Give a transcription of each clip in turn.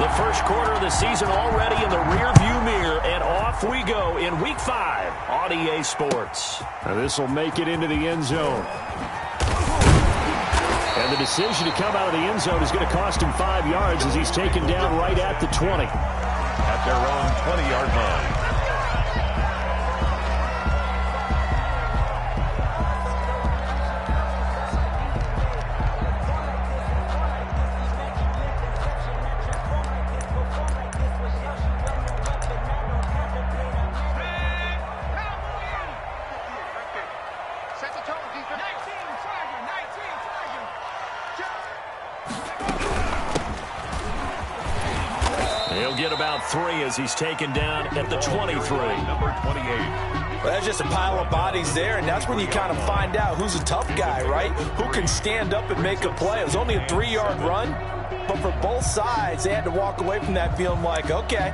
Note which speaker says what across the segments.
Speaker 1: The first quarter of the season already in the rearview mirror, and off we go in Week 5 on EA Sports.
Speaker 2: Now this will make it into the end zone. And the decision to come out of the end zone is going to cost him 5 yards as he's taken down right at the 20.
Speaker 3: At their own 20-yard line.
Speaker 1: He'll get about 3 as he's taken down at the 23.
Speaker 3: Number 28.
Speaker 4: Well, that's just a pile of bodies there, and that's when you kind of find out who's a tough guy, right? Who can stand up and make a play. It was only a 3-yard run, but for both sides, they had to walk away from that feeling like, okay,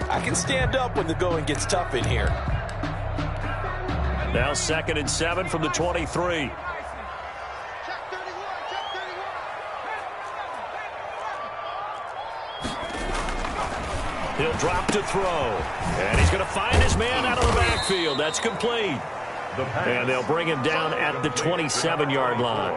Speaker 4: I can stand up when the going gets tough in here.
Speaker 1: Now 2nd and 7 from the 23. He'll drop to throw. And he's going to find his man out of the backfield. That's complete. And they'll bring him down at the 27-yard line.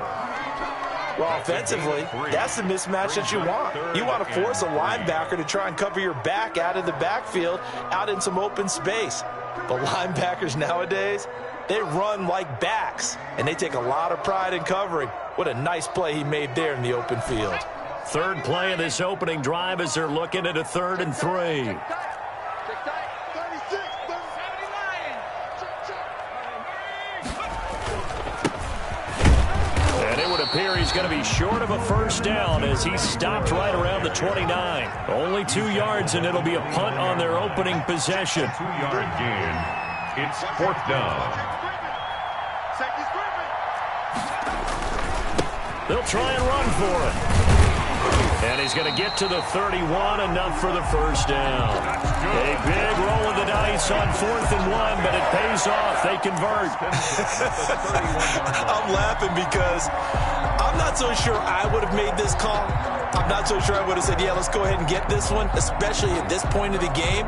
Speaker 4: Well, offensively, that's the mismatch that you want. You want to force a linebacker to try and cover your back out of the backfield, out in some open space. But linebackers nowadays, they run like backs, and they take a lot of pride in covering. What a nice play he made there in the open field.
Speaker 1: Third play of this opening drive as they're looking at a 3rd and 3. And it would appear he's going to be short of a first down as he stopped right around the 29. Only 2 yards, and it'll be a punt on their opening possession.
Speaker 3: 2-yard gain. It's 4th down.
Speaker 1: They'll try and run for it. And he's going to get to the 31, enough for the first down. A big roll of the dice on 4th and 1, but it pays off. They convert.
Speaker 4: I'm laughing because I'm not so sure I would have made this call. I'm not so sure I would have said, yeah, let's go ahead and get this one, especially at this point of the game.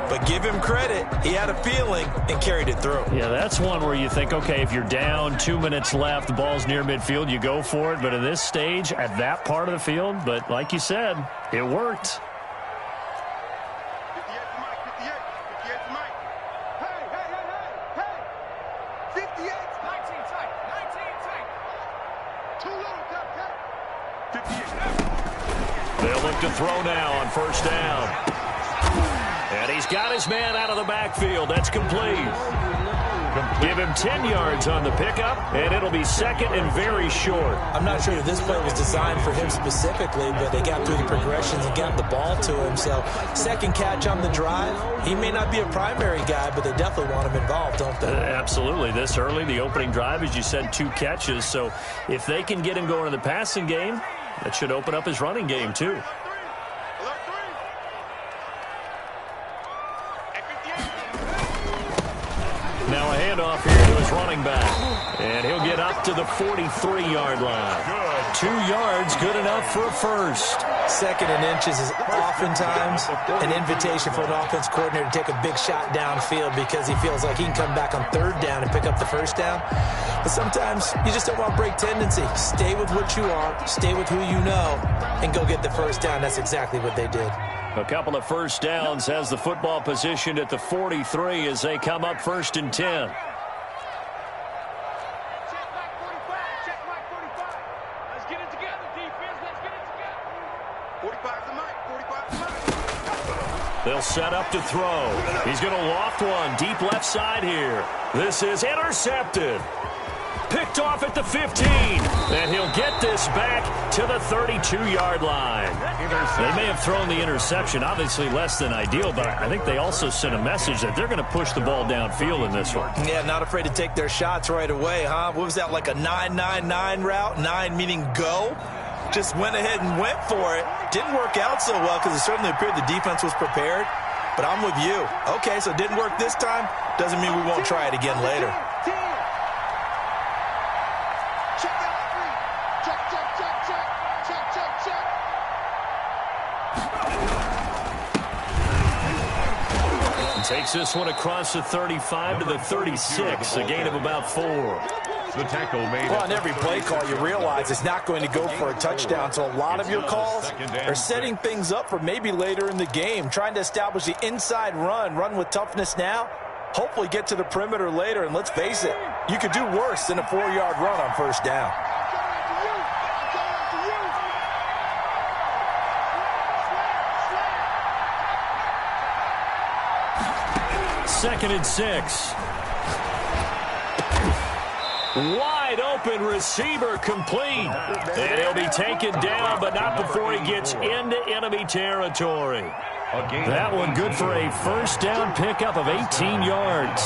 Speaker 4: But give him credit. He had a feeling and carried it through.
Speaker 1: Yeah, that's one where you think, okay, if you're down, 2 minutes left, the ball's near midfield, you go for it. But at this stage, at that part of the field, but like you said, it worked. They'll look to throw now on first down. And he's got his man out of the backfield. That's complete. Give him 10 yards on the pickup, and it'll be 2nd and very short.
Speaker 4: I'm not sure that this play was designed for him specifically, but they got through the progressions and got the ball to him. So 2nd catch on the drive. He may not be a primary guy, but they definitely want him involved, don't they?
Speaker 1: Absolutely. This early, the opening drive, as you said, 2 catches. So if they can get him going in the passing game, that should open up his running game, too. Now a handoff here to his running back. And he'll get up to the 43-yard line. 2 yards, good enough for a first.
Speaker 4: 2nd and inches is oftentimes an invitation for an offense coordinator to take a big shot downfield because he feels like he can come back on 3rd down and pick up the first down. But sometimes you just don't want break tendency. Stay with what you are, stay with who you know, and go get the first down. That's exactly what they did.
Speaker 1: A couple of first downs, has the football positioned at the 43 as they come up 1st and 10. They'll set up to throw. He's going to loft one deep left side here. This is intercepted. Picked off at the 15. And he'll get this back to the 32-yard line. They may have thrown the interception, obviously less than ideal, but I think they also sent a message that they're going to push the ball downfield in this one.
Speaker 4: Yeah, not afraid to take their shots right away, huh? What was that, like a 9-9-9 route? 9 meaning go? Just went ahead and went for it. Didn't work out so well because it certainly appeared the defense was prepared. But I'm with you. Okay, so it didn't work this time. Doesn't mean we won't try it again later.
Speaker 1: Takes this one across the 35 to the 36, a gain of about 4.
Speaker 3: The tackle made.
Speaker 4: Well, on every play call, you realize it's not going to go for a touchdown. So a lot of your calls are setting things up for maybe later in the game, trying to establish the inside run with toughness now, hopefully get to the perimeter later. And let's face it, you could do worse than a 4-yard run on first down.
Speaker 1: Second and 6. Wide open receiver complete. And he'll be taken down, but not before he gets into enemy territory. That one good for a first down pickup of 18 yards.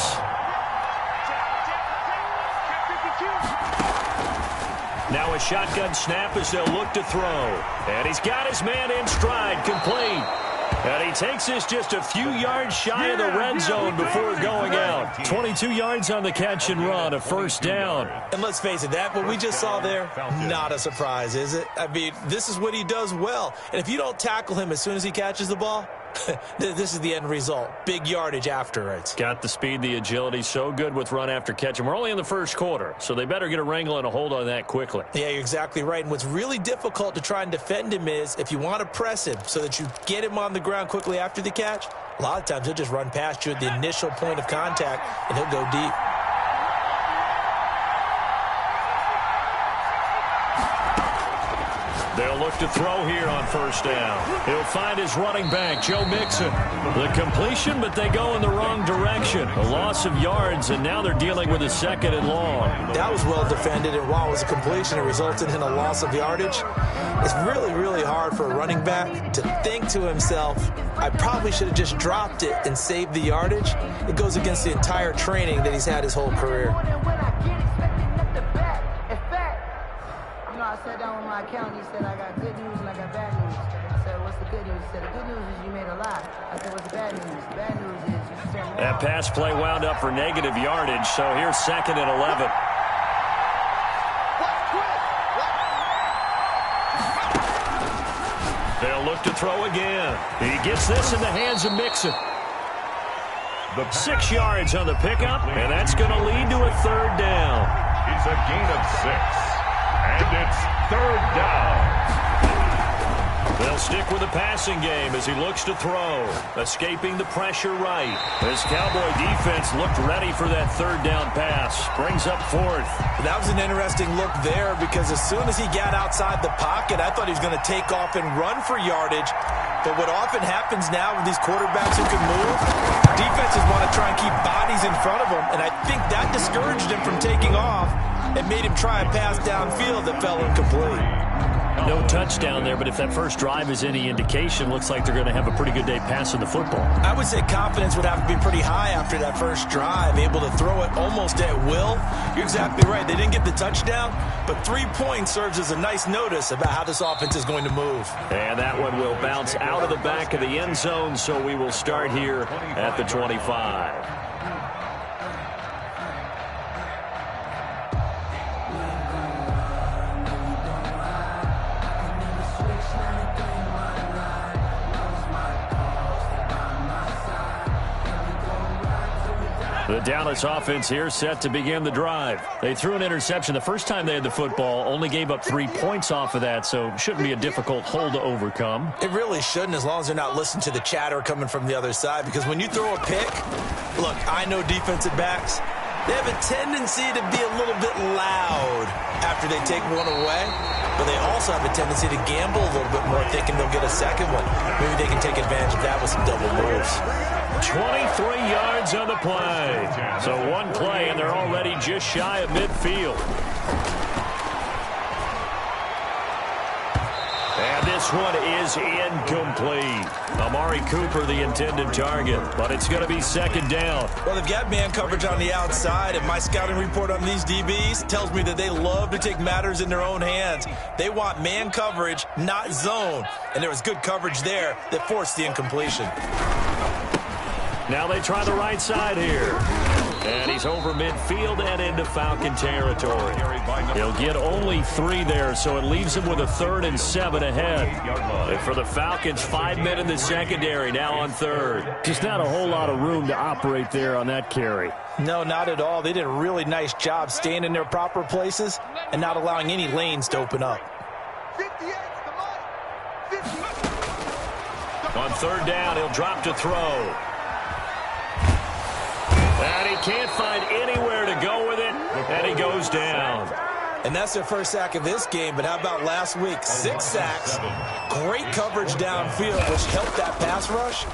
Speaker 1: Now a shotgun snap as they'll look to throw. And he's got his man in stride, complete. And he takes this just a few yards shy of the red zone before going out. 22 yards on the catch and run, a first down.
Speaker 4: And let's face it, that what we just saw there, not a surprise, is it? I mean, this is what he does well. And if you don't tackle him as soon as he catches the ball, this is the end result. Big yardage afterwards.
Speaker 1: Got the speed, the agility, so good with run after catch. And we're only in the first quarter, so they better get a wrangle and a hold on that quickly.
Speaker 4: Yeah, you're exactly right. And what's really difficult to try and defend him is if you want to press him so that you get him on the ground quickly after the catch, a lot of times he'll just run past you at the initial point of contact, and he'll go deep.
Speaker 1: They'll look to throw here on first down. He'll find his running back, Joe Mixon. The completion, but they go in the wrong direction. A loss of yards, and now they're dealing with a second and long.
Speaker 4: That was well defended, and while it was a completion, it resulted in a loss of yardage. It's really, really hard for a running back to think to himself, I probably should have just dropped it and saved the yardage. It goes against the entire training that he's had his whole career.
Speaker 5: I sat down with my accountant. He said, I got good news and I got bad news. I said, what's the good news? He said, the good news is you made a lot. I said, what's the bad news? The bad news is you spent more.
Speaker 1: That pass play wound up for negative yardage, so here's second and 11. They'll look to throw again. He gets this in the hands of Mixon. 6 yards on the pickup, and that's going to lead to a third down.
Speaker 3: It's a gain of 6. And it's third down.
Speaker 1: They'll stick with the passing game as he looks to throw. Escaping the pressure right. This Cowboy defense looked ready for that third down pass. Brings up fourth.
Speaker 4: That was an interesting look there because as soon as he got outside the pocket, I thought he was going to take off and run for yardage. But what often happens now with these quarterbacks who can move, defenses want to try and keep bodies in front of them, and I think that discouraged him from taking off and made him try a pass downfield that fell incomplete.
Speaker 1: No touchdown there, but if that first drive is any indication, looks like they're going to have a pretty good day passing the football.
Speaker 4: I would say confidence would have to be pretty high after that first drive, able to throw it almost at will. You're exactly right. They didn't get the touchdown, but 3 points serves as a nice notice about how this offense is going to move.
Speaker 1: And that one will bounce out of the back of the end zone, so we will start here at the 25. The Dallas offense here set to begin the drive. They threw an interception the first time they had the football, only gave up 3 points off of that, so shouldn't be a difficult hole to overcome.
Speaker 4: It really shouldn't, as long as they're not listening to the chatter coming from the other side, because when you throw a pick, look, I know defensive backs, they have a tendency to be a little bit loud after they take one away, but they also have a tendency to gamble a little bit more, thinking they'll get a second one. Maybe they can take advantage of that with some double moves.
Speaker 1: 23 yards on the play. So one play, and they're already just shy of midfield. And this one is incomplete. Amari Cooper, the intended target, but it's going to be second down.
Speaker 4: Well, they've got man coverage on the outside, and my scouting report on these DBs tells me that they love to take matters in their own hands. They want man coverage, not zone, and there was good coverage there that forced the incompletion.
Speaker 1: Now they try the right side here.
Speaker 2: And he's over midfield and into Falcon territory. He'll get only 3 there, so it leaves him with a 3rd and 7 ahead. And for the Falcons, 5 men in the secondary, now on 3rd.
Speaker 6: Just not a whole lot of room to operate there on that carry.
Speaker 4: No, not at all. They did a really nice job staying in their proper places and not allowing any lanes to open up.
Speaker 2: On 3rd down, he'll drop to throw. And he can't find anywhere to go with it, and he goes down.
Speaker 4: And that's their first sack of this game, but how about last week? 6 sacks, great coverage downfield, which helped that pass rush.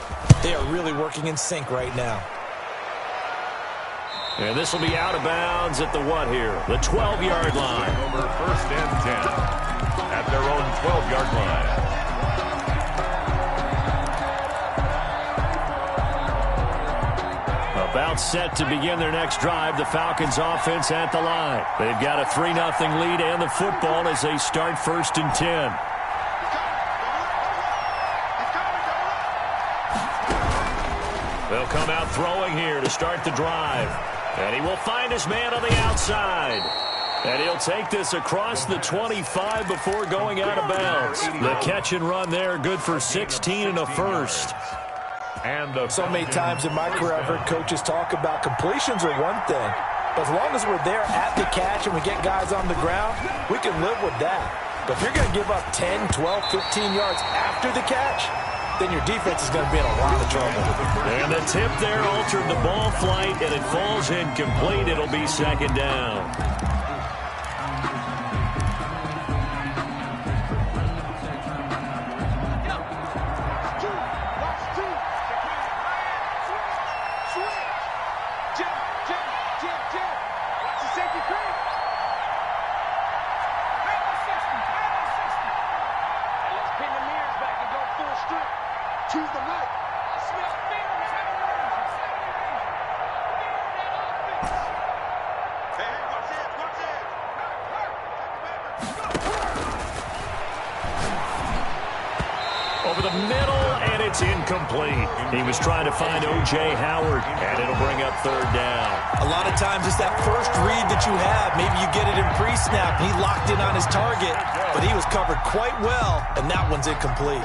Speaker 4: They are really working in sync right now.
Speaker 2: And this will be out of bounds at the what here? The 12-yard line.
Speaker 3: Over 1st and 10 at their own 12-yard line.
Speaker 2: About set to begin their next drive, the Falcons offense at the line. They've got a 3-0 lead and the football as they start 1st and 10. They'll come out throwing here to start the drive. And he will find his man on the outside. And he'll take this across the 25 before going out of bounds. The catch and run there, good for 16 and a first.
Speaker 4: And so many times in my career, I've heard coaches talk about completions are one thing. But as long as we're there at the catch and we get guys on the ground, we can live with that. But if you're going to give up 10, 12, 15 yards after the catch, then your defense is going to be in a lot of trouble.
Speaker 2: And the tip there altered the ball flight, and it falls incomplete. It'll be 2nd down. Over the middle, and it's incomplete. He was trying to find O.J. Howard, and it'll bring up 3rd down.
Speaker 4: A lot of times it's that first read that you have. Maybe you get it in pre-snap. He locked in on his target, but he was covered quite well, and that one's incomplete.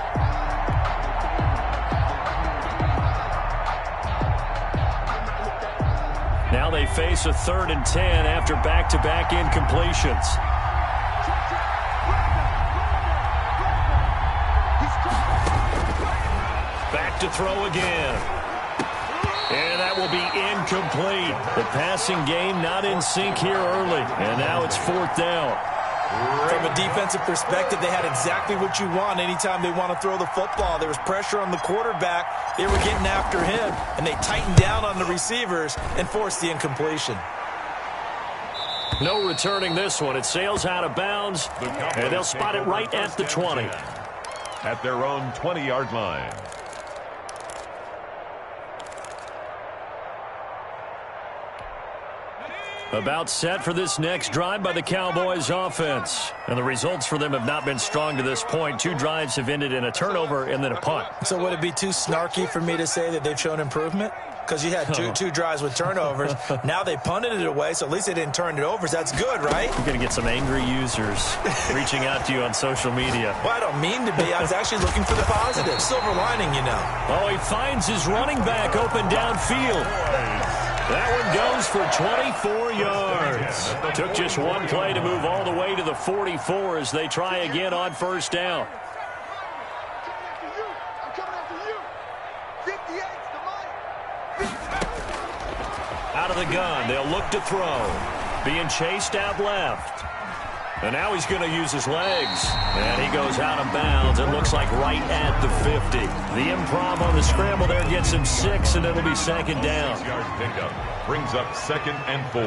Speaker 2: Now they face a 3rd and 10 after back-to-back incompletions. Back to throw again. And that will be incomplete. The passing game not in sync here early. And now it's 4th down.
Speaker 4: From a defensive perspective, they had exactly what you want anytime they want to throw the football. There was pressure on the quarterback. They were getting after him, and they tightened down on the receivers and forced the incompletion.
Speaker 2: No returning this one. It sails out of bounds, and they'll spot it right at the 20.
Speaker 3: At their own 20-yard line.
Speaker 2: About set for this next drive by the Cowboys offense. And the results for them have not been strong to this point. 2 drives have ended in a turnover and then a punt.
Speaker 4: So would it be too snarky for me to say that they've shown improvement? Because you had two drives with turnovers. Now they punted it away, so at least they didn't turn it over. So that's good, right?
Speaker 2: You're going to get some angry users reaching out to you on social media.
Speaker 4: Well, I don't mean to be. I was actually looking for the positive. Silver lining, you know.
Speaker 2: Oh, he finds his running back open downfield. That one goes for 24 yards. Took just one play to move all the way to the 44 as they try again on 1st down. Out of the gun, they'll look to throw. Being chased out left. And now he's going to use his legs. And he goes out of bounds. It looks like right at the 50. The improv on the scramble there gets him 6, and it'll be 2nd down.
Speaker 3: 6-yard pickup brings up 2nd and 4.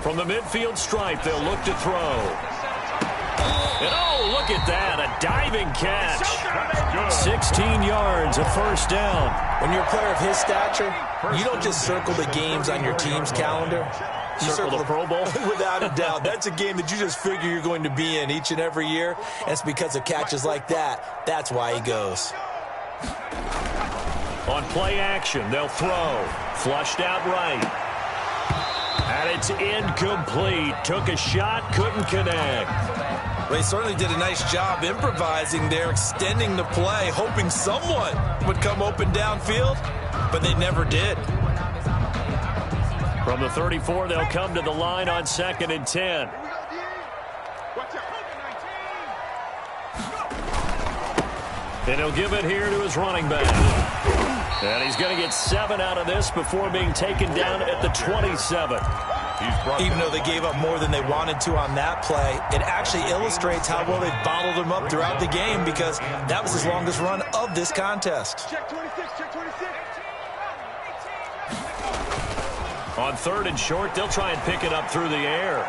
Speaker 2: From the midfield stripe, they'll look to throw.
Speaker 1: And oh, look at that, a diving catch. 16 yards, a first down.
Speaker 4: When you're a player of his stature, you don't just circle the games on your team's calendar. You
Speaker 1: circle the Pro Bowl?
Speaker 4: Without a doubt. That's a game that you just figure you're going to be in each and every year. And it's because of catches like that. That's why he goes.
Speaker 1: On play action, they'll throw. Flushed out right. And it's incomplete. Took a shot, couldn't connect.
Speaker 4: They certainly did a nice job improvising there, extending the play, hoping someone would come open downfield, but they never did.
Speaker 1: From the 34, they'll come to the line on 2nd and 10. And he'll give it here to his running back. And he's going to get 7 out of this before being taken down at the 27.
Speaker 4: Even though they gave up more than they wanted to on that play, it actually illustrates how well they've bottled him up throughout the game because that was his longest run of this contest.
Speaker 3: Check 26, check 26.
Speaker 1: On 3rd and short, they'll try and pick it up through the air.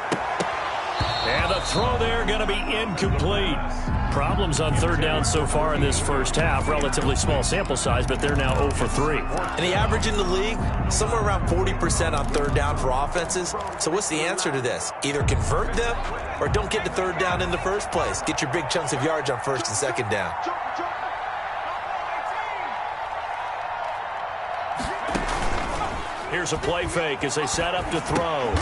Speaker 1: And the throw there going to be incomplete. Problems on 3rd down so far in this first half. Relatively small sample size, but they're now 0 for 3.
Speaker 4: And the average in the league, somewhere around 40% on 3rd down for offenses. So what's the answer to this? Either convert them or don't get to 3rd down in the first place. Get your big chunks of yards on 1st and 2nd down.
Speaker 1: Here's a play fake as they set up to throw.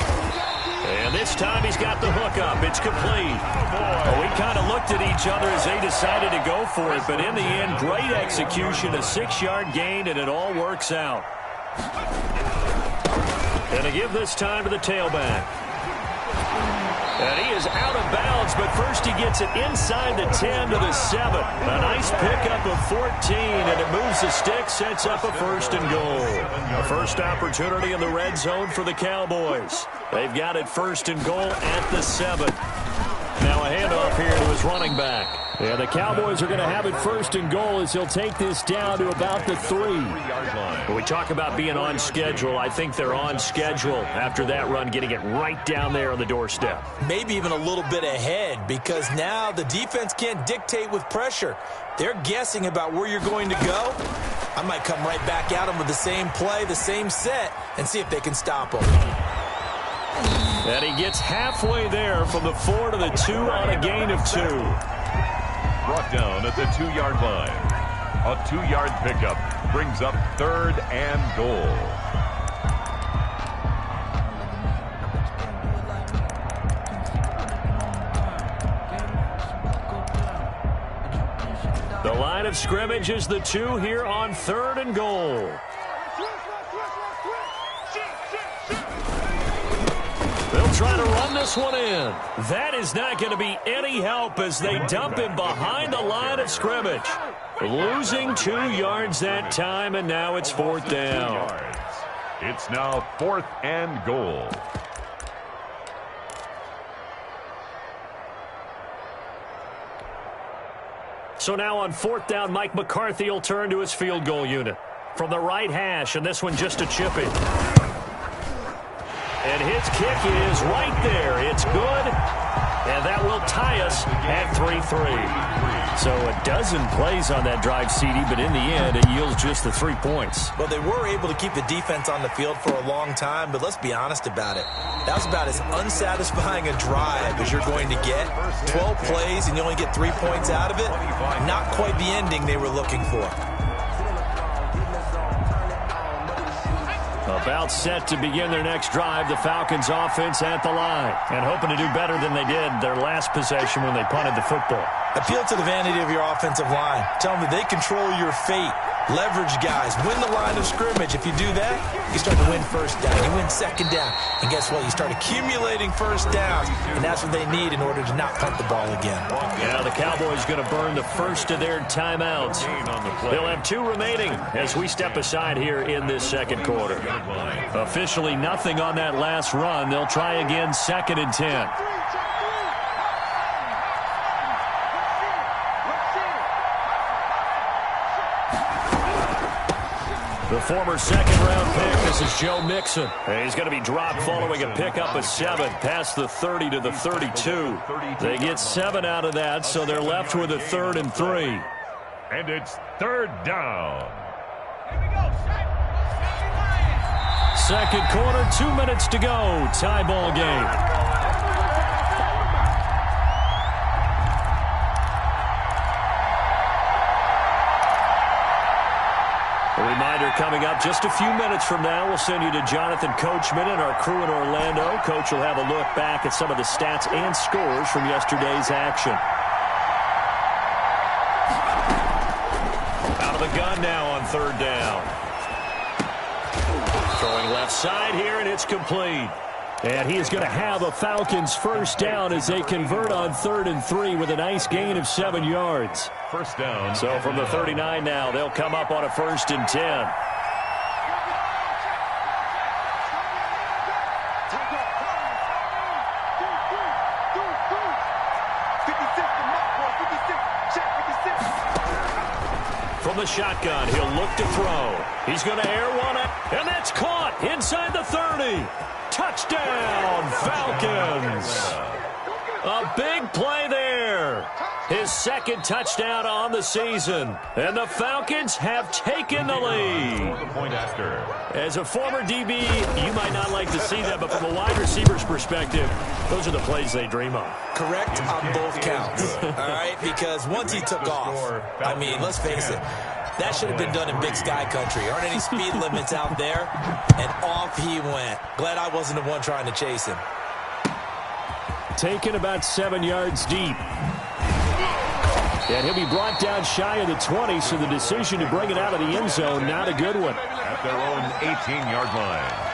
Speaker 1: And this time he's got the hook up. It's complete. Well, we kind of looked at each other as they decided to go for it. But in the end, great execution, a 6-yard gain, and it all works out. And to give this time to the tailback. And he is out of bounds, but first he gets it inside the 10 to the 7. A nice pickup of 14, and it moves the stick, sets up a 1st and goal. A first opportunity in the red zone for the Cowboys. They've got it 1st and goal at the 7. Now a handoff here to his running back. Yeah, the Cowboys are going to have it 1st and goal as he'll take this down to about the 3. When we talk about being on schedule, I think they're on schedule after that run, getting it right down there on the doorstep.
Speaker 4: Maybe even a little bit ahead because now the defense can't dictate with pressure. They're guessing about where you're going to go. I might come right back at them with the same play, the same set, and see if they can stop them.
Speaker 1: And he gets halfway there from the 4 to the 2 on a gain of 2.
Speaker 3: Brought down at the 2-yard line. A 2-yard pickup brings up 3rd and goal.
Speaker 1: The line of scrimmage is the 2 here on 3rd and goal. They'll try to run this one in. That is not going to be any help as they dump him behind the line of scrimmage. Losing 2 yards that time, and now it's 4th down.
Speaker 3: It's now 4th and goal.
Speaker 1: So now on 4th down, Mike McCarthy will turn to his field goal unit. From the right hash, and this one just a chip in. And his kick is right there. It's good. And that will tie us at 3-3. So a dozen plays on that drive, CD, but in the end, it yields just the 3 points.
Speaker 4: Well, they were able to keep the defense on the field for a long time, but let's be honest about it. That was about as unsatisfying a drive as you're going to get. 12 plays and you only get 3 points out of it. Not quite the ending they were looking for.
Speaker 1: About set to begin their next drive, the Falcons offense at the line. And hoping to do better than they did their last possession when they punted the football.
Speaker 4: Appeal to the vanity of your offensive line. Tell them that they control your fate. Leverage guys. Win the line of scrimmage. If you do that, you start to win 1st down. You win 2nd down. And guess what? You start accumulating 1st downs. And that's what they need in order to not punt the ball again.
Speaker 1: Yeah, the Cowboys going to burn the first of their timeouts. They'll have 2 remaining as we step aside here in this 2nd quarter. Officially nothing on that last run. They'll try again 2nd and 10. The former second-round pick. This is Joe Mixon. And he's going to be dropped following a pickup of 7 past the 30 to the 32. They get 7 out of that, so they're left with a 3rd and 3.
Speaker 3: And it's 3rd down.
Speaker 1: Second quarter, 2 minutes to go. Tie ball game. A reminder coming up just a few minutes from now, we'll send you to Jonathan Coachman and our crew in Orlando. Coach will have a look back at some of the stats and scores from yesterday's action. Out of the gun now on 3rd down. Throwing left side here, and it's complete. And he is going to have a Falcons first down as they convert on 3rd and 3 with a nice gain of 7 yards.
Speaker 3: First down.
Speaker 1: So from the 39 now, they'll come up on a 1st and 10. From the shotgun, he'll look to throw. He's going to air one up, and that's caught inside the 30. Touchdown, Falcons. A big play there. His 2nd touchdown on the season. And the Falcons have taken the lead.
Speaker 3: The point after.
Speaker 1: As a former DB, you might not like to see that, but from a wide receiver's perspective, those are the plays they dream of.
Speaker 4: Correct on both counts, all right? Because once he took off, I mean, let's face it, that should have been done in Big Sky Country. Aren't any speed limits out there? And off he went. Glad I wasn't the one trying to chase him.
Speaker 1: Taken about 7 yards deep. And he'll be brought down shy of the 20, so the decision to bring it out of the end zone, not a good one.
Speaker 3: At their own 18-yard line.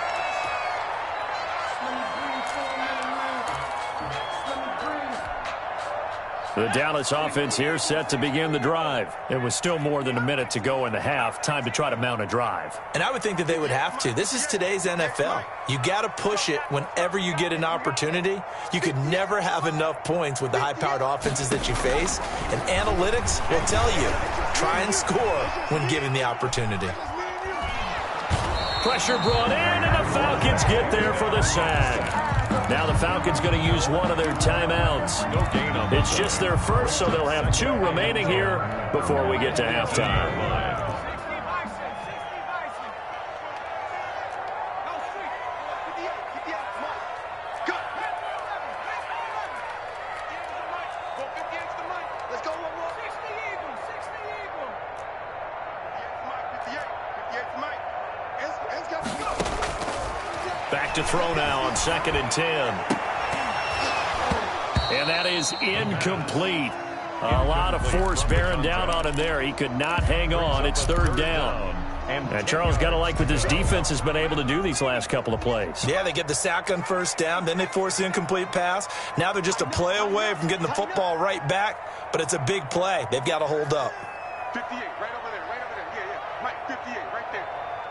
Speaker 1: The Dallas offense here set to begin the drive. It was still more than a minute to go in the half. Time to try to mount a drive.
Speaker 4: And I would think that they would have to. This is today's NFL. You got to push it whenever you get an opportunity. You could never have enough points with the high-powered offenses that you face. And analytics will tell you, try and score when given the opportunity.
Speaker 1: Pressure brought in, and the Falcons get there for the sack. Now the Falcons going to use one of their timeouts. It's just their first, so they'll have 2 remaining here before we get to halftime. Back to throw now on 2nd and 10. And that is incomplete. A lot of force bearing down on him there. He could not hang on. It's 3rd down. And Charles, got to like what this defense has been able to do these last couple of plays.
Speaker 4: Yeah, they get the sack on 1st down, then they force the incomplete pass. Now they're just a play away from getting the football right back, but it's a big play. They've got to hold up.
Speaker 7: 58, right over there, right over there. Yeah. Mike, 58, right there.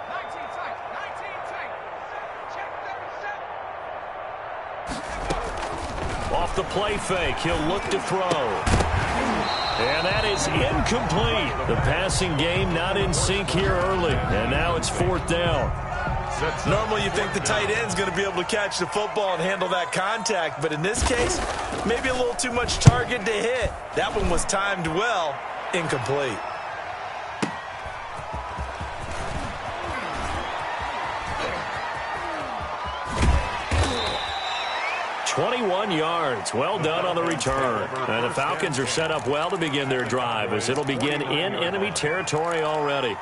Speaker 7: 19 tight, 19 tight. Check 37.
Speaker 1: Off the play fake, he'll look to throw. And that is incomplete. The passing game not in sync here early. And now it's 4th down.
Speaker 4: Normally you think the tight end's going to be able to catch the football and handle that contact. But in this case, maybe a little too much target to hit. That one was timed well. Incomplete.
Speaker 1: 21 yards. Well done on the return. And the Falcons are set up well to begin their drive as it'll begin in enemy territory already.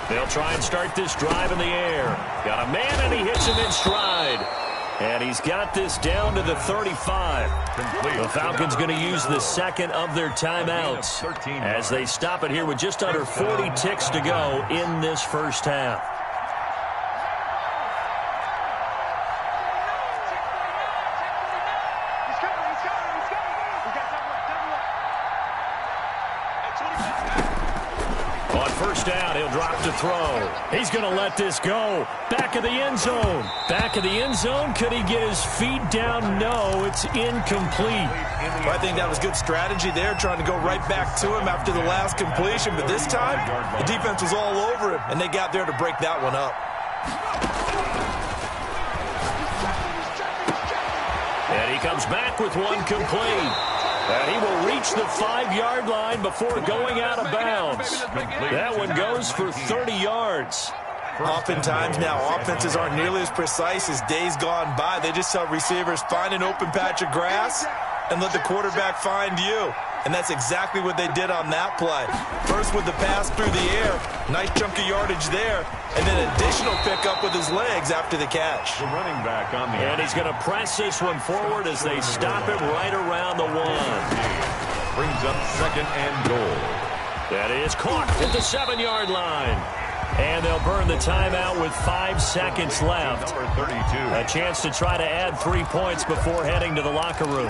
Speaker 1: They'll try and start this drive in the air. Got a man, and he hits him in stride. And he's got this down to the 35. The Falcons going to use the 2nd of their timeouts as they stop it here with just under 40 ticks to go in this first half. On first down, he'll drop to throw. He's going to let this go. Back of the end zone. Back of the end zone. Could he get his feet down? No, it's incomplete.
Speaker 4: Well, I think that was good strategy there, trying to go right back to him after the last completion. But this time, the defense was all over him, and they got there to break that one up.
Speaker 1: And he comes back with one complete. And he will reach the 5-yard line before going out of bounds. That one goes for 30 yards.
Speaker 4: Oftentimes now, offenses aren't nearly as precise as days gone by. They just tell receivers, find an open patch of grass and let the quarterback find you. And that's exactly what they did on that play. First with the pass through the air, nice chunk of yardage there, and then additional pickup with his legs after the catch.
Speaker 3: The running back on the
Speaker 1: And he's going to press this one forward as they stop it right around the 1.
Speaker 3: Brings up 2nd and goal.
Speaker 1: That is caught at the 7-yard line. And they'll burn the timeout with 5 seconds left.
Speaker 3: Number 32.
Speaker 1: A chance to try to add 3 points before heading to the locker room.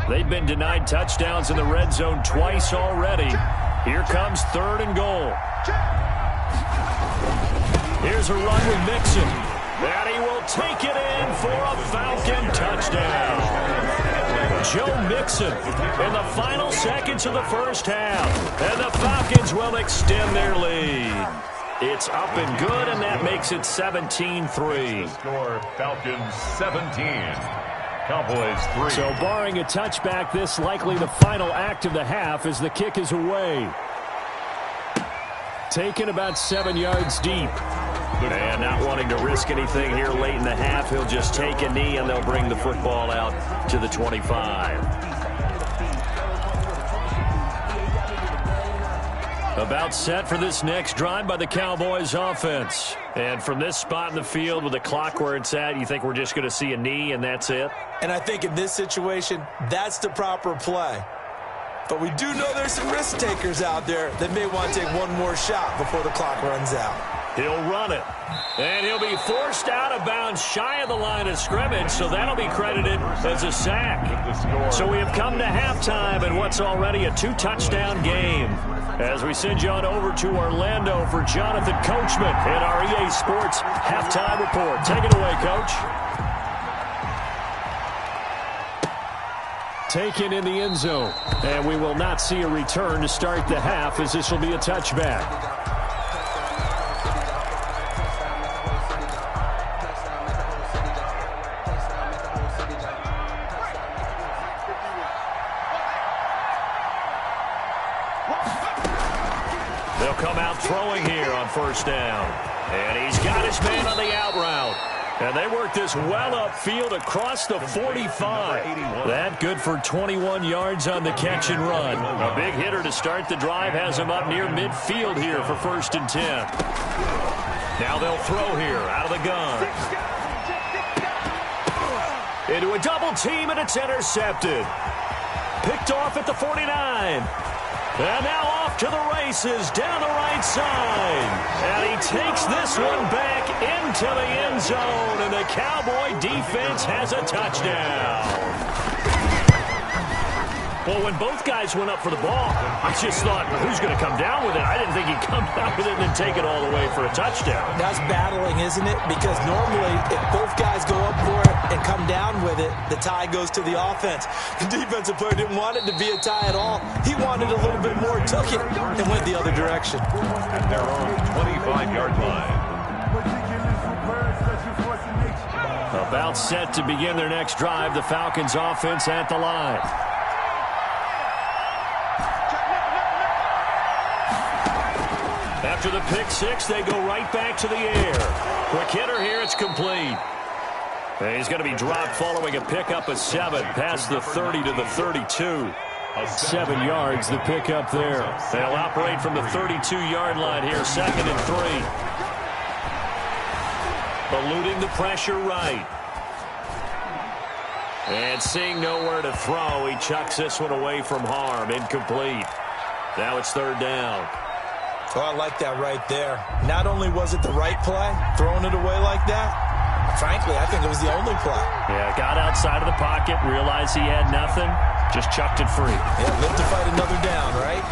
Speaker 1: They've been denied touchdowns in the red zone twice already. Here comes 3rd and goal. Here's a run with Mixon. And he will take it in for a Falcon touchdown. Joe Mixon in the final seconds of the first half. And the Falcons will extend their lead. It's up and good, and that makes it 17-3.
Speaker 3: Score, Falcons 17. Cowboys 3.
Speaker 6: So barring a touchback, this likely the final act of the half as the kick is away. Taken about 7 yards deep.
Speaker 1: And not wanting to risk anything here late in the half, he'll just take a knee and they'll bring the football out to the 25. About set for this next drive by the Cowboys offense. And from this spot in the field with the clock where it's at, you think we're just going to see a knee and that's it?
Speaker 4: And I think in this situation, that's the proper play. But we do know there's some risk takers out there that may want to take one more shot before the clock runs out.
Speaker 1: He'll run it. And he'll be forced out of bounds shy of the line of scrimmage, so that'll be credited as a sack. So we have come to halftime in what's already a 2-touchdown game. As we send you on over to Orlando for Jonathan Coachman in our EA Sports Halftime Report. Take it away, Coach.
Speaker 6: Taken in the end zone. And we will not see a return to start the half as this will be a touchback.
Speaker 1: They'll come out throwing here on first down. And he's got his man on the out route. And they work this well upfield across the 45. That good for 21 yards on the catch and run. A big hitter to start the drive has him up near midfield here for 1st and 10. Now they'll throw here out of the gun. Into a double team, and it's intercepted. Picked off at the 49. And now off to the races down the right side. And he takes this one back into the end zone. And the Cowboy defense has a touchdown. Well, when both guys went up for the ball, I just thought, who's going to come down with it? I didn't think he'd come down with it and then take it all the way for a touchdown.
Speaker 4: That's battling, isn't it? Because normally, if both guys go up for it and come down with it, the tie goes to the offense. The defensive player didn't want it to be a tie at all. He wanted a little bit more, took it, and went the other direction.
Speaker 3: At their own 25-yard line.
Speaker 6: About set to begin their next drive, the Falcons offense at the line.
Speaker 1: After the pick six, they go right back to the air. Quick hitter here, it's complete. And he's going to be dropped following a pickup of 7 past the 30 to the 32.
Speaker 6: 7 yards, the pickup there.
Speaker 1: They'll operate from the 32-yard line here, 2nd and 3. Eluding the pressure right. And seeing nowhere to throw, he chucks this one away from harm. Incomplete. Now it's 3rd down.
Speaker 4: Oh, I like that right there. Not only was it the right play, throwing it away like that, Frankly, I think it was the only play.
Speaker 6: Yeah, got outside of the pocket, realized he had nothing, just chucked it free.
Speaker 4: Yeah, live to fight another down, right?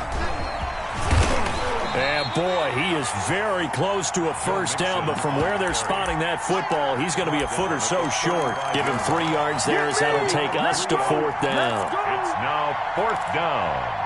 Speaker 6: And boy, he is very close to a first down, but from where they're spotting that football, he's going to be a foot or so short. Give him 3 yards there as that'll take us to 4th down.
Speaker 3: It's now 4th down.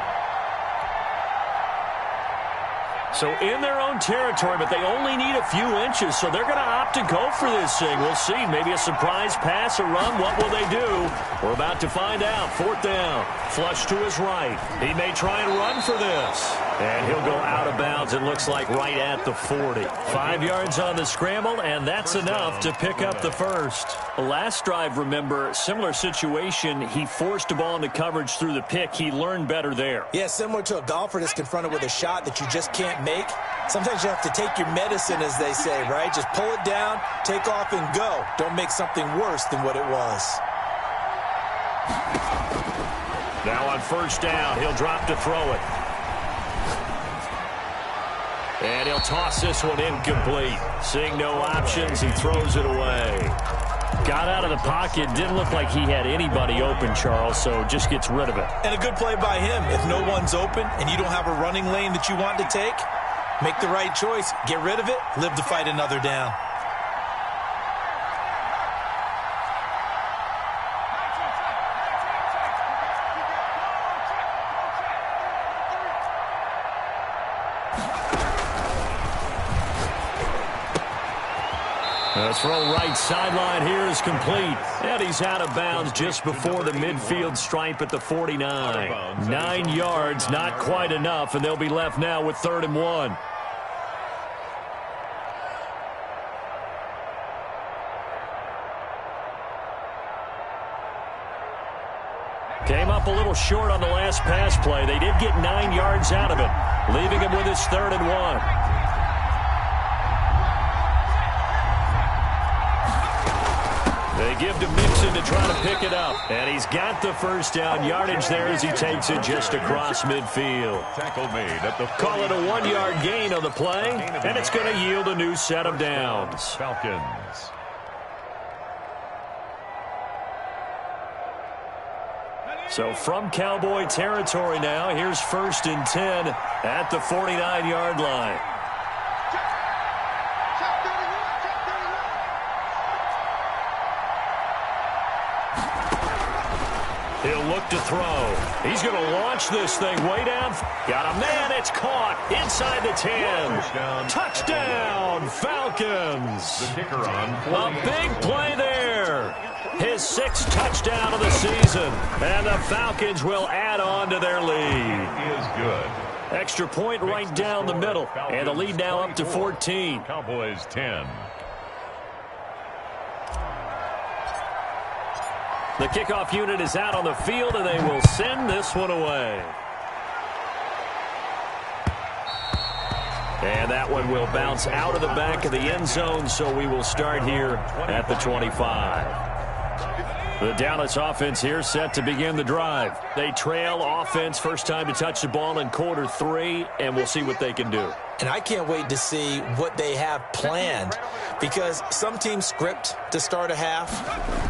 Speaker 6: So in their own territory, but they only need a few inches, so they're going to opt to go for this thing. We'll see. Maybe a surprise pass, a run. What will they do? We're about to find out. 4th down. Flush to his right. He may try and run for this. And he'll go out of bounds, it looks like, right at the 40. 5 yards on the scramble, and that's enough to pick up the first. The last drive, remember, similar situation. He forced a ball into coverage through the pick. He learned better there.
Speaker 4: Yeah, similar to a golfer that's confronted with a shot that you just can't make. Sometimes you have to take your medicine, as they say, right? Just pull it down, take off, and go. Don't make something worse than what it was.
Speaker 6: Now on 1st down, he'll drop to throw it. And he'll toss this one incomplete. Seeing no options, he throws it away. Got out of the pocket. Didn't look like he had anybody open, Charles, so just gets rid of it.
Speaker 4: And a good play by him. If no one's open and you don't have a running lane that you want to take, make the right choice. Get rid of it. Live to fight another down.
Speaker 6: The throw right sideline here is complete. And he's out of bounds just before the midfield stripe at the 49. 9 yards, not quite enough, and they'll be left now with 3rd and 1. Came up a little short on the last pass play. They did get 9 yards out of it, leaving him with his 3rd and 1. They give to Mixon to try to pick it up. And he's got the first down yardage there as he takes it just across midfield.
Speaker 3: Tackle made at the
Speaker 6: Call it a 1-yard gain on the play, and it's going to yield a new set of downs.
Speaker 3: Falcons.
Speaker 6: So from Cowboy territory now, here's 1st and 10 at the 49-yard line. He'll look to throw. He's going to launch this thing way down. Got a man. It's caught inside the 10. Touchdown, Falcons.
Speaker 3: The kicker on.
Speaker 6: A big play there. His 6th touchdown of the season. And the Falcons will add on to their lead.
Speaker 3: Is good.
Speaker 6: Extra point right down the middle. And the lead now up to 14.
Speaker 3: Cowboys 10.
Speaker 6: The kickoff unit is out on the field, and they will send this one away. And that one will bounce out of the back of the end zone, so we will start here at the 25. The Dallas offense here set to begin the drive. They trail offense, first time to touch the ball in quarter 3, and we'll see what they can do.
Speaker 4: And I can't wait to see what they have planned, because some teams script to start a half.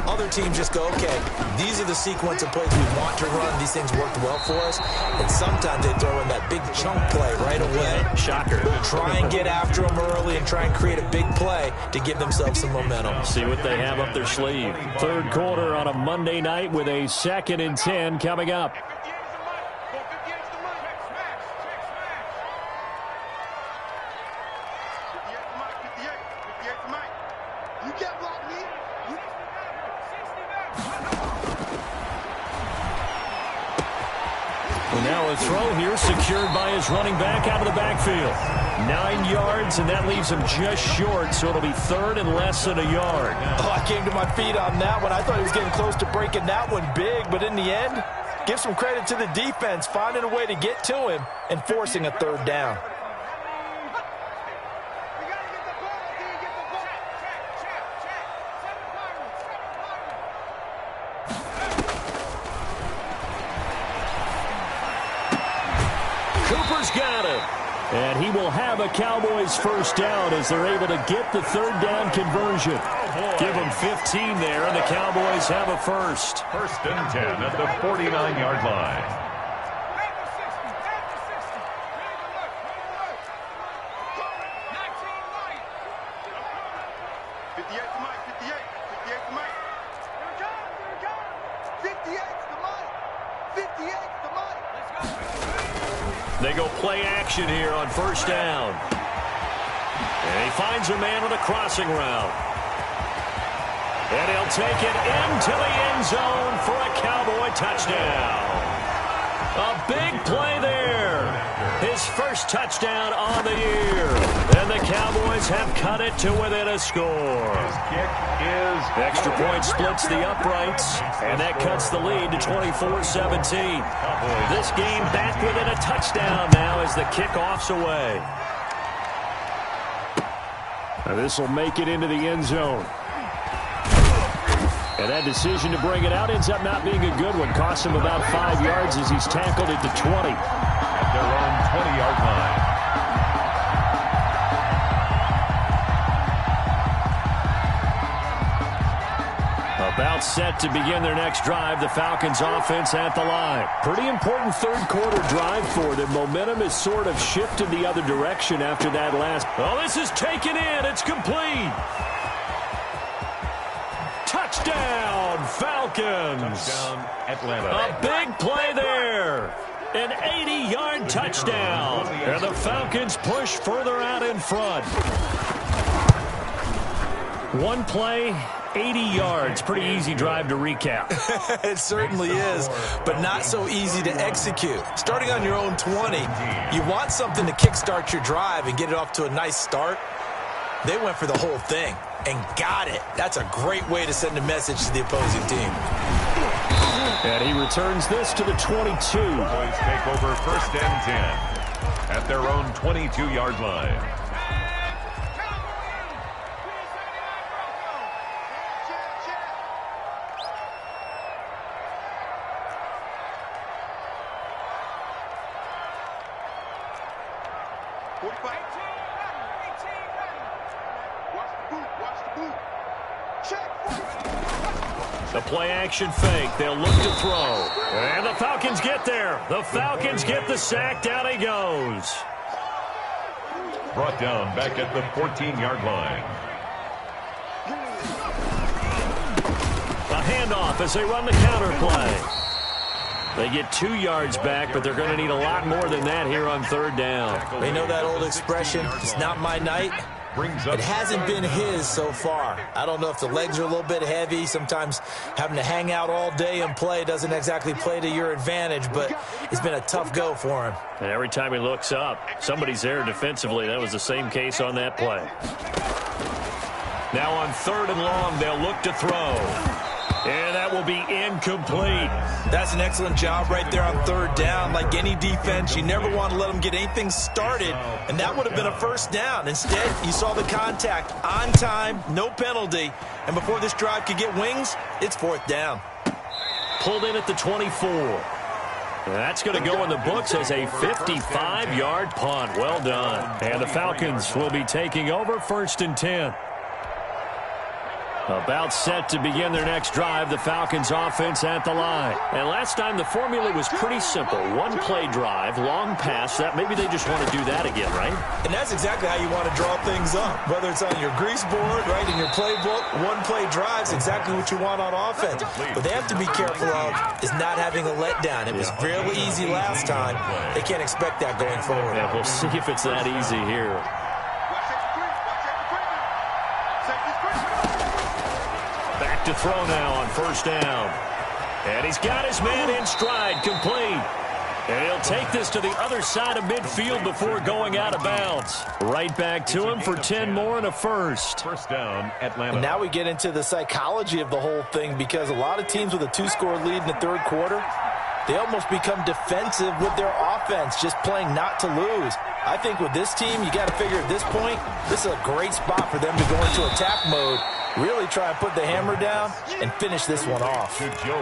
Speaker 4: Other teams just go, okay, these are the sequence of plays we want to run. These things worked well for us. And sometimes they throw in that big chunk play right away.
Speaker 6: Shocker.
Speaker 4: Try and get after them early and try and create a big play to give themselves some momentum.
Speaker 6: See what they have up their sleeve. 3rd quarter on a Monday night with a 2nd and 10 coming up. Now a throw here secured by his running back out of the backfield. 9 yards, and that leaves him just short, so it'll be 3rd and less than a yard.
Speaker 4: Oh, I came to my feet on that one. I thought he was getting close to breaking that one big, but in the end, give some credit to the defense, finding a way to get to him and forcing a 3rd down.
Speaker 6: Cooper's got it. And he will have a Cowboys first down as they're able to get the third down conversion. Give them 15 there, and the Cowboys have a first.
Speaker 3: First and 10 at the 49-yard line.
Speaker 6: They go play action here on first down. And he finds a man with a crossing route. And he'll take it into the end zone for a Cowboy touchdown. A big play there. His first touchdown on the year. And the Cowboys have cut it to within a score.
Speaker 3: His kick is
Speaker 6: extra point splits the uprights, and that cuts the lead to 24-17. This game back within a touchdown now as the kickoff's away. Now this will make it into the end zone. And that decision to bring it out ends up not being a good one. Costs him about 5 yards as he's tackled at the 20.
Speaker 3: At their own 20-yard line.
Speaker 6: About set to begin their next drive, the Falcons offense at the line. Pretty important third quarter drive for them. Momentum has sort of shifted the other direction after that last. Oh, this is taken in. It's complete. Touchdown, Falcons.
Speaker 3: Touchdown, Atlanta.
Speaker 6: A big play there. An 80-yard touchdown. And the Falcons push further out in front. One play, 80 yards. Pretty easy drive to recap.
Speaker 4: It certainly is, but not so easy to execute. Starting on your own 20, you want something to kickstart your drive and get it off to a nice start. They went for the whole thing and got it. That's a great way to send a message to the opposing team.
Speaker 6: And he returns this to the 22.
Speaker 3: Boys take over first and 10 at their own 22-yard line.
Speaker 6: The play-action fake. They'll look to throw. And the Falcons get there. The Falcons get the sack. Down he goes.
Speaker 3: Brought down back at the 14-yard line.
Speaker 6: A handoff as they run the counter play. They get 2 yards back, but they're going to need a lot more than that here on third down.
Speaker 4: They know that old expression, it's not my night. It hasn't been his so far. I don't know if the legs are a little bit heavy. Sometimes having to hang out all day and play doesn't exactly play to your advantage, but it's been a tough go for him.
Speaker 6: And every time he looks up, somebody's there defensively. That was the same case on that play. Now on third and long, they'll look to throw. And that will be incomplete.
Speaker 4: That's an excellent job right there on third down. Like any defense, you never want to let them get anything started, and that would have been a first down. Instead, you saw the contact on time, no penalty, and before this drive could get wings, it's fourth down.
Speaker 6: Pulled in at the 24. That's going to go in the books as a 55-yard punt. Well done. And the Falcons will be taking over first and 10. About set to begin their next drive, the Falcons offense at the line. And last time the formula was pretty simple. One play drive, long pass. That maybe they just want to do that again, right?
Speaker 4: And that's exactly how you want to draw things up. Whether it's on your grease board, right, in your playbook, one play drive is exactly what you want on offense. What they have to be careful of is not having a letdown. It was fairly easy last time. They can't expect that going forward.
Speaker 6: Yeah, we'll see if it's that easy here. To throw now on first down. And he's got his man in stride, complete. And he'll take this to the other side of midfield before going out of bounds. Right back to him for 10 more and a first.
Speaker 3: First down, Atlanta.
Speaker 4: And now we get into the psychology of the whole thing, because a lot of teams with a 2-score lead in the third quarter, they almost become defensive with their offense, just playing not to lose. I think with this team, you got to figure at this point, this is a great spot for them to go into attack mode Really try and put the hammer down and finish this one off.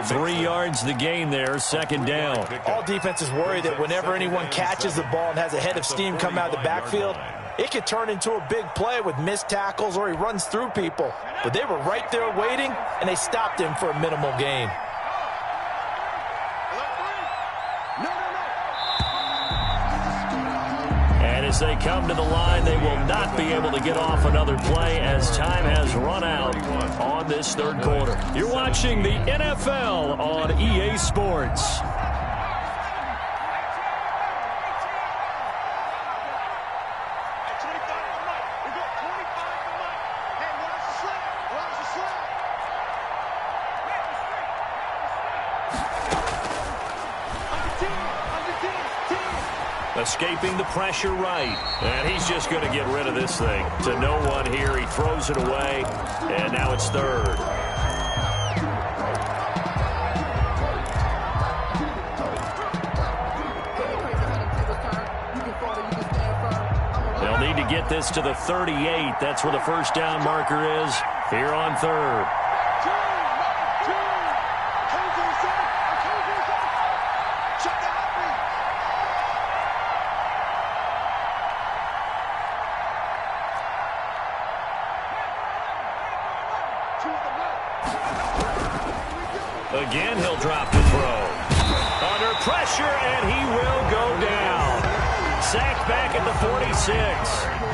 Speaker 6: 3 yards the gain there, second down.
Speaker 4: All defenses worry that whenever anyone catches the ball and has a head of steam come out of the backfield, it could turn into a big play with missed tackles or he runs through people. But they were right there waiting, and they stopped him for a minimal gain.
Speaker 6: And as they come to the line, they will not be able to get off another play as time has run out on this third quarter. You're watching the NFL on EA Sports. Escaping the pressure right. And he's just going to get rid of this thing. To no one here. He throws it away. And now it's third. They'll need to get this to the 38. That's where the first down marker is here on third. Again, he'll drop the throw. Under pressure, and he will go down. Sacked back at the 46.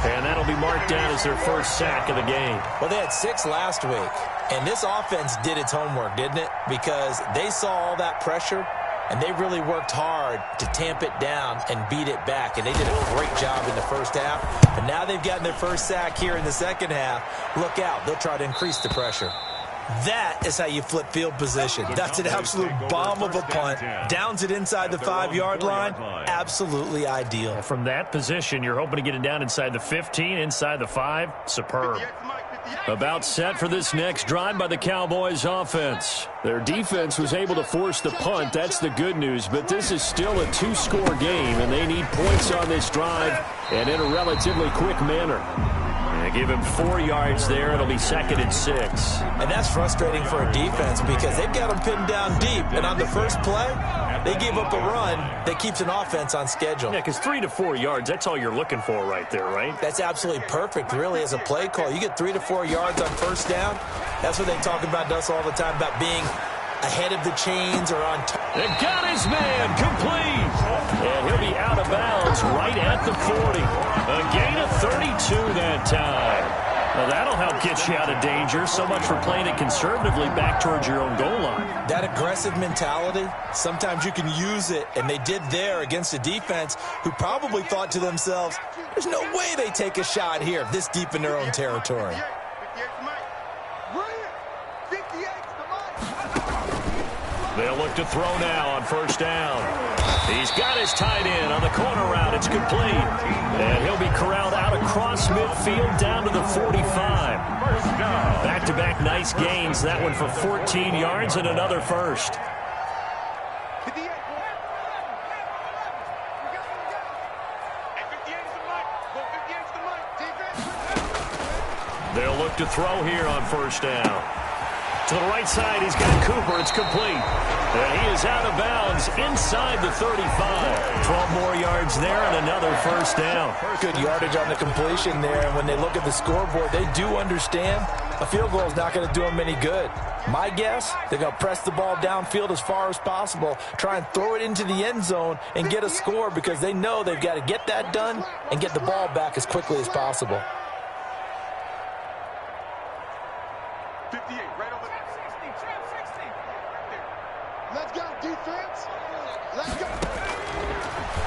Speaker 6: And that'll be marked down as their first sack of the game.
Speaker 4: Well, they had 6 last week. And this offense did its homework, didn't it? Because they saw all that pressure, and they really worked hard to tamp it down and beat it back. And they did a great job in the first half. And now they've gotten their first sack here in the second half. Look out. They'll try to increase the pressure. That is how you flip field position. That's an absolute bomb of a punt. Downs it inside the 5-yard line. Absolutely ideal.
Speaker 6: From that position, you're hoping to get it down inside the 15, inside the 5. Superb. About set for this next drive by the Cowboys offense. Their defense was able to force the punt. That's the good news. But this is still a 2-score game, and they need points on this drive and in a relatively quick manner. They give him 4 yards there. It'll be 2nd and 6.
Speaker 4: And that's frustrating for a defense because they've got them pinned down deep. And on the first play, they gave up a run that keeps an offense on schedule.
Speaker 6: Yeah, because 3 to 4 yards, that's all you're looking for right there, right?
Speaker 4: That's absolutely perfect, really, as a play call. You get 3 to 4 yards on first down. That's what they talk about us all the time, about being ahead of the chains or on top.
Speaker 6: They got his man complete. And he'll be out of bounds right at the 40. A gain of 32 that time. Now that'll help get you out of danger. So much for playing it conservatively back towards your own goal line.
Speaker 4: That aggressive mentality, sometimes you can use it, and they did there against a defense who probably thought to themselves, there's no way they take a shot here this deep in their own territory.
Speaker 6: They'll look to throw now on first down. He's got his tight end on the corner route. It's complete. And he'll be corralled out across midfield down to the 45. Back-to-back nice gains. That one for 14 yards and another first. They'll look to throw here on first down. To the right side, he's got Cooper. It's complete. And he is out of bounds inside the 35. 12 more yards there and another first down.
Speaker 4: Good yardage on the completion there. And when they look at the scoreboard, they do understand a field goal is not going to do them any good. My guess, they're going to press the ball downfield as far as possible, try and throw it into the end zone and get a score because they know they've got to get that done and get the ball back as quickly as possible.
Speaker 7: 58, right over there. 60. Let's go, defense. Let's go.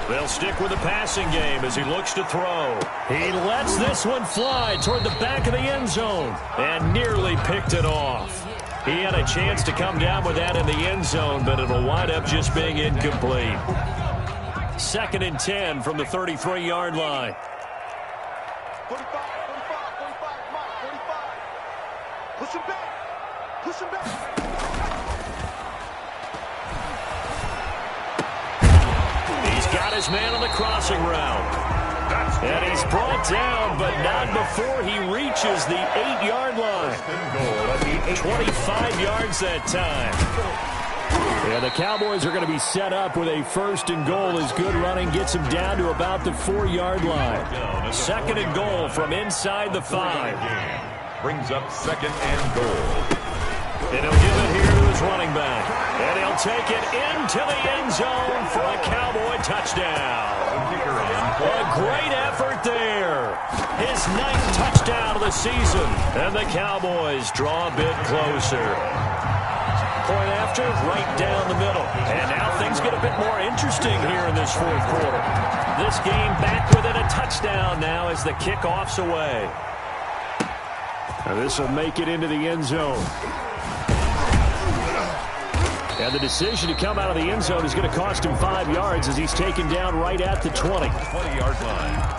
Speaker 6: They'll stick with the passing game as he looks to throw. He lets this one fly toward the back of the end zone and nearly picked it off. He had a chance to come down with that in the end zone, but it'll wind up just being incomplete. 2nd and 10 from the 33-yard line.
Speaker 7: 45, Mike, 45. Push him back.
Speaker 6: He's got his man on the crossing route. And he's brought down, but not before he reaches the 8-yard line. 25 yards that time. Yeah, the Cowboys are going to be set up with a 1st and goal as good running gets them down to about the 4-yard line. 2nd and goal from inside the 5.
Speaker 3: Brings up 2nd and goal.
Speaker 6: And he'll give it here to his running back. And he'll take it into the end zone for a Cowboy touchdown. A great effort there. His 9th touchdown of the season. And the Cowboys draw a bit closer. Point after, right down the middle. And now things get a bit more interesting here in this 4th quarter. This game back within a touchdown now as the kickoff's away. Now this will make it into the end zone. And the decision to come out of the end zone is going to cost him 5 yards as he's taken down right at the 20.
Speaker 3: 20-yard line.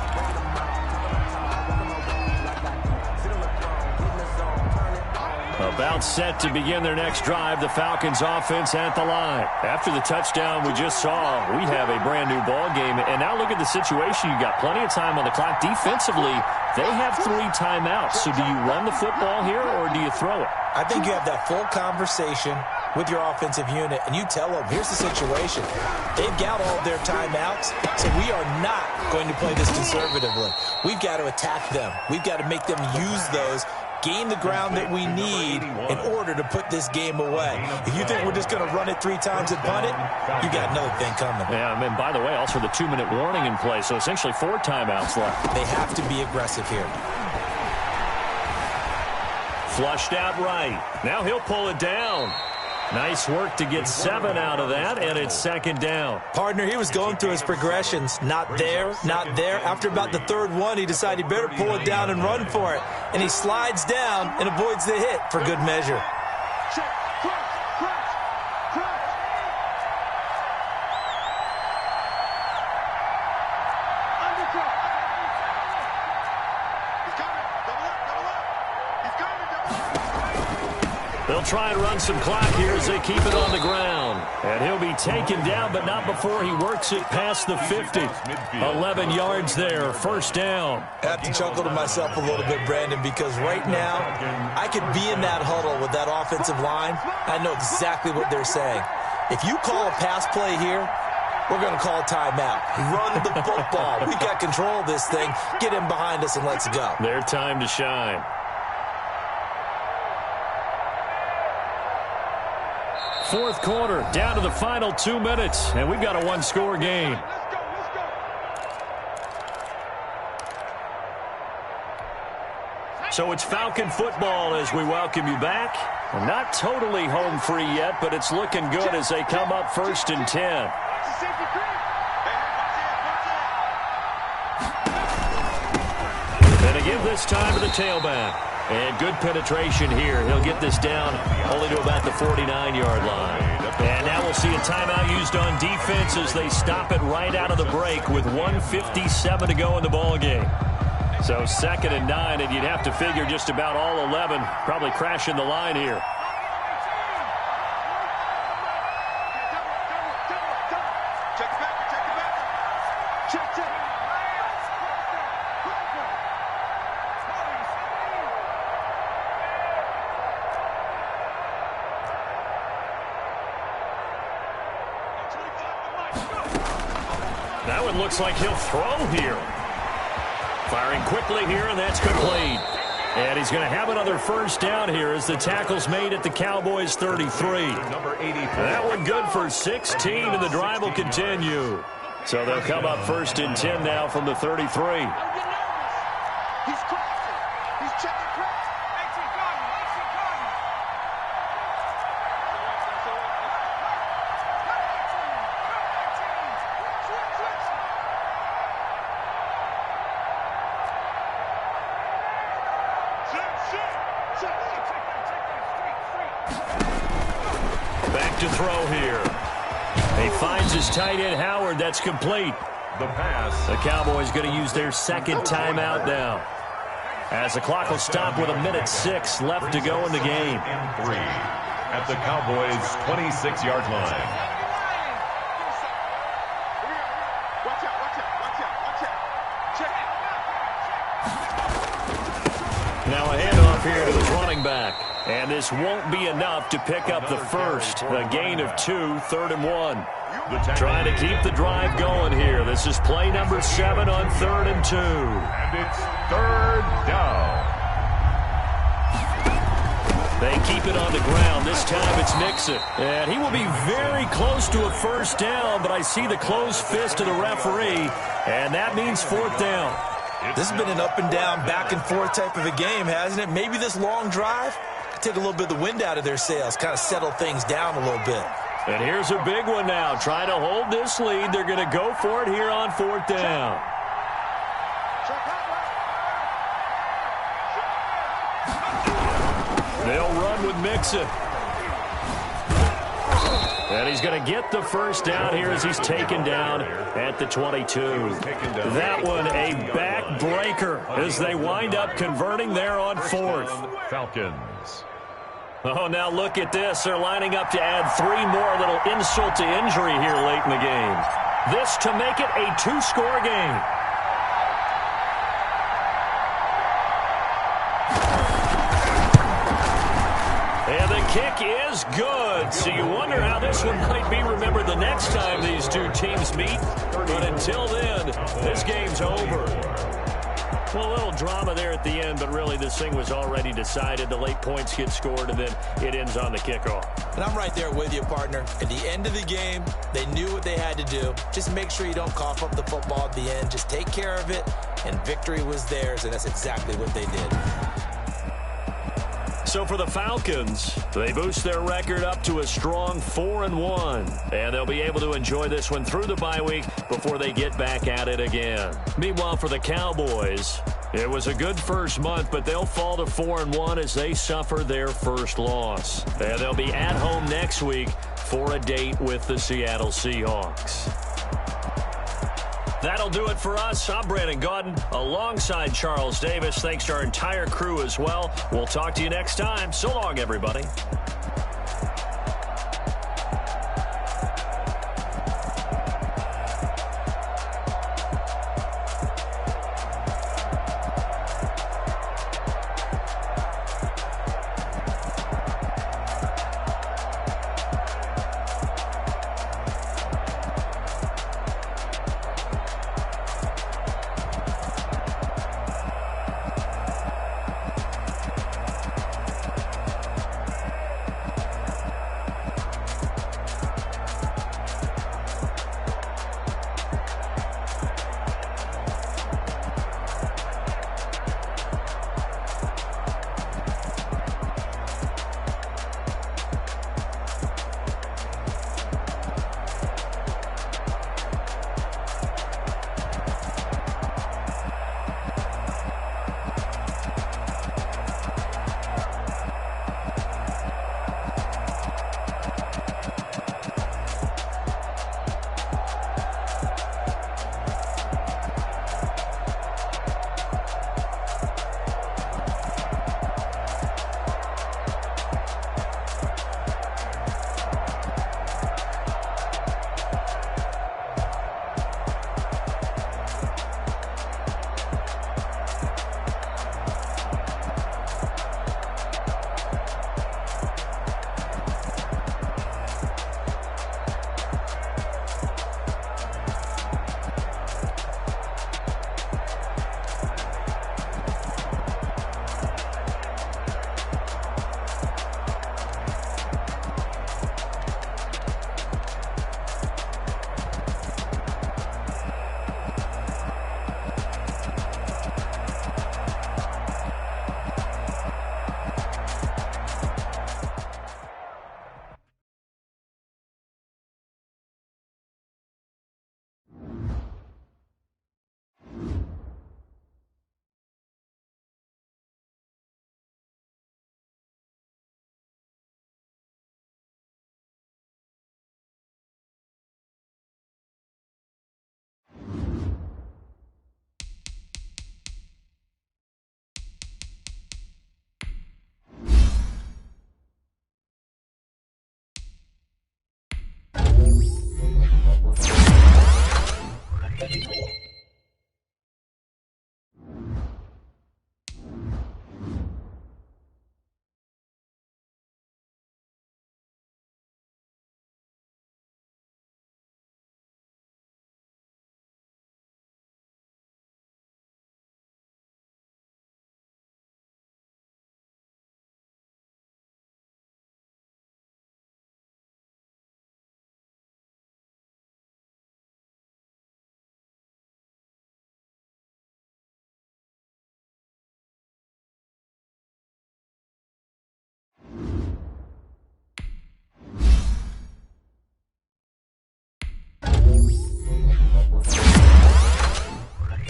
Speaker 6: About set to begin their next drive, the Falcons offense at the line. After the touchdown we just saw, we have a brand new ball game. And now look at the situation. You've got plenty of time on the clock. Defensively, they have 3 timeouts. So do you run the football here or do you throw it?
Speaker 4: I think you have that full conversation with your offensive unit, and you tell them, here's the situation. They've got all of their timeouts, so we are not going to play this conservatively. We've got to attack them. We've got to make them use those, gain the ground that we need in order to put this game away. If you think we're just going to run it 3 times and punt it, you got another thing coming.
Speaker 6: Yeah, and by the way, also the 2-minute warning in play, so essentially 4 timeouts left.
Speaker 4: They have to be aggressive here.
Speaker 6: Flushed out right. Now he'll pull it down. Nice work to get 7 out of that, and it's 2nd down.
Speaker 4: Partner, he was going through his progressions. Not there, not there. After about the 3rd one, he decided he better pull it down and run for it. And he slides down and avoids the hit for good measure.
Speaker 6: They'll try and run some clock here as they keep it on the ground. And he'll be taken down, but not before he works it past the 50. 11 yards there, 1st down.
Speaker 4: I have to chuckle to myself a little bit, Brandon, because right now I could be in that huddle with that offensive line. I know exactly what they're saying. If you call a pass play here, we're going to call a timeout. Run the football. We got control of this thing. Get him behind us and let's go.
Speaker 6: Their time to shine. 4th quarter, down to the final 2 minutes, and we've got a 1-score game. So it's Falcon football as we welcome you back. We're not totally home free yet, but it's looking good as they come up 1st and 10. And again this time to the tailback. And good penetration here. He'll get this down only to about the 49-yard line. And now we'll see a timeout used on defense as they stop it right out of the break with 1:57 to go in the ball game. So 2nd and 9, and you'd have to figure just about all 11 probably crashing the line here. That one looks like he'll throw here. Firing quickly here, and that's complete. And he's going to have another 1st down here as the tackle's made at the Cowboys' 33. That one good for 16, and the drive will continue. So they'll come up 1st and 10 now from the 33. Back to throw here. He finds his tight end, Howard. That's complete.
Speaker 3: The pass.
Speaker 6: The Cowboys going to use their 2nd timeout now, as the clock will stop with 1:06 left to go in the game.
Speaker 3: And 3 at the Cowboys' 26-yard line.
Speaker 7: Watch out.
Speaker 6: Now a handoff here to his running back. And this won't be enough to pick up the first. A gain of 2, 3rd and 1. Trying to keep the drive going here. This is play number 7 on 3rd and 2.
Speaker 3: And it's 3rd down.
Speaker 6: They keep it on the ground. This time it's Nixon. And he will be very close to a first down, but I see the closed fist of the referee, and that means 4th down.
Speaker 4: This has been an up and down, back and forth type of a game, hasn't it? Maybe this long drive could take a little bit of the wind out of their sails, kind of settle things down a little bit.
Speaker 6: And here's a big one now. Trying to hold this lead. They're going to go for it here on 4th down. They'll run with Mixon. And he's going to get the first down here as he's taken down at the 22. That one a backbreaker as they wind up converting there on 4th.
Speaker 3: Falcons.
Speaker 6: Oh, now look at this. They're lining up to add 3 more, little insult to injury here late in the game. This to make it a 2-score game. And the kick is good. So you wonder how this one might be remembered the next time these two teams meet. But until then, this game's over. Well, a little drama there at the end, but really this thing was already decided. The late points get scored, and then it ends on the kickoff.
Speaker 4: And I'm right there with you, partner. At the end of the game, they knew what they had to do. Just make sure you don't cough up the football at the end. Just take care of it, and victory was theirs, and that's exactly what they did.
Speaker 6: So for the Falcons, they boost their record up to a strong 4-1. And they'll be able to enjoy this one through the bye week before they get back at it again. Meanwhile, for the Cowboys, it was a good first month, but they'll fall to 4-1 as they suffer their first loss. And they'll be at home next week for a date with the Seattle Seahawks. That'll do it for us. I'm Brandon Gaudin alongside Charles Davis. Thanks to our entire crew as well. We'll talk to you next time. So long, everybody.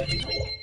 Speaker 2: it.